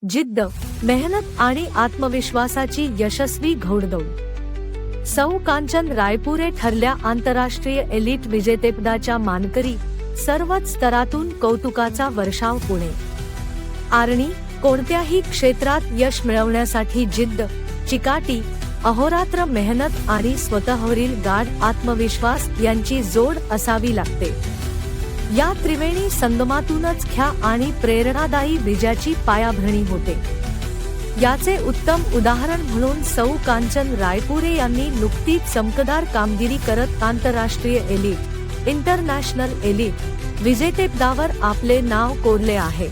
जिद्द, मेहनत आणि आत्मविश्वासाची यशस्वी घोडदौड। सौ कांचन रायपुरे ठरल्या आंतरराष्ट्रीय एलिट विजेतेपदाच्या मानकरी। सर्वच स्तरातून कौतुकाचा वर्षाव पुणे। आर्णी कोणत्याही क्षेत्रात यश मिळवण्यासाठी जिद्द, चिकाटी, अहोरात्र मेहनत आणि स्वतःवरील गाढ आत्मविश्वास यांची जोड असावी लागते। या त्रिवेणी संगमातूनच ख्या आणि प्रेरणादायी विजयाची पायाभरणी होते। याचे उत्तम उदाहरण म्हणून सौ कांचन रायपुरे यांनी नुकतीच चमकदार कामगिरी करत आंतरराष्ट्रीय एलिट इंटरनॅशनल एलिट विजेतेपदावर आपले नाव कोरले आहे।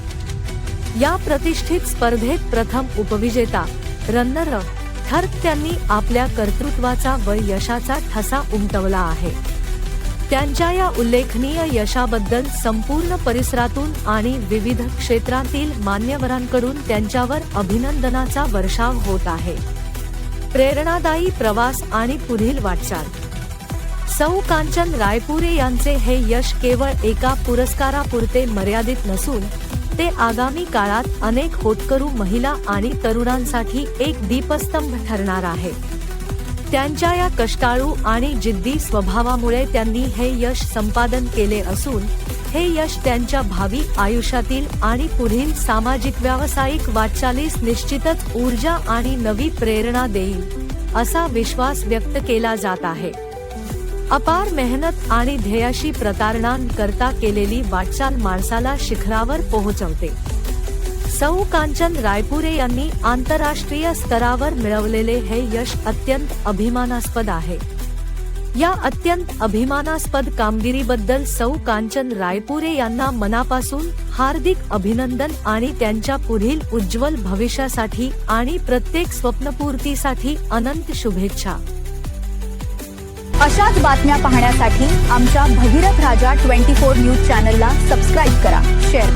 या प्रतिष्ठित स्पर्धेत प्रथम उपविजेता रनर ठरत त्यांनी आपल्या कर्तृत्वाचा व यशाचा ठसा उमटवला आहे। त्यांच्या या उल्लेखनीय यशाबद्दल संपूर्ण परिसरातून आणि विविध क्षेत्रातील मान्यवरांकडून त्यांच्यावर अभिनंदनाचा वर्षाव होत आहे। प्रेरणादायी प्रवास आणि पुढील वाटचाल। सौ कांचन रायपुरे यांचे हे यश केवळ एका पुरस्कारापुरते मर्यादित नसून ते आगामी काळात अनेक होतकरू महिला आणि तरुणांसाठी एक दीपस्तंभ ठरणार आहे। त्यांच्या या कष्टाळू आणि जिद्दी स्वभावामुळे त्यांनी हे यश संपादन केले असून हे यश त्यांच्या भावी आयुष्यातील आणि पुढील सामाजिक व्यावसायिक वाटचालीस निश्चितच ऊर्जा आणि नवी प्रेरणा देईल, असा विश्वास व्यक्त केला जात आहे। अपार मेहनत आणि ध्येयाशी प्रतारणा करता केलेली वाटचाल माणसाला शिखरावर पोहोचवते। सौ कांचन रायपुरे यांनी आंतरराष्ट्रीय स्तरावर मिळवलेले हे यश अत्यंत अभिमानास्पद आहे। या अत्यंत अभिमानास्पद कामगिरीबद्दल सौ कांचन रायपुरे यांना मनापासून हार्दिक अभिनंदन आणि त्यांच्या पुढील उज्ज्वल भविष्यासाठी आणि प्रत्येक स्वप्नपूर्तीसाठी अनंत शुभेच्छा। अशाच बातम्या पाहण्यासाठी आमच्या भगीरथ राजा 24 न्यूज चॅनलला सबस्क्राईब करा, शेअर करा।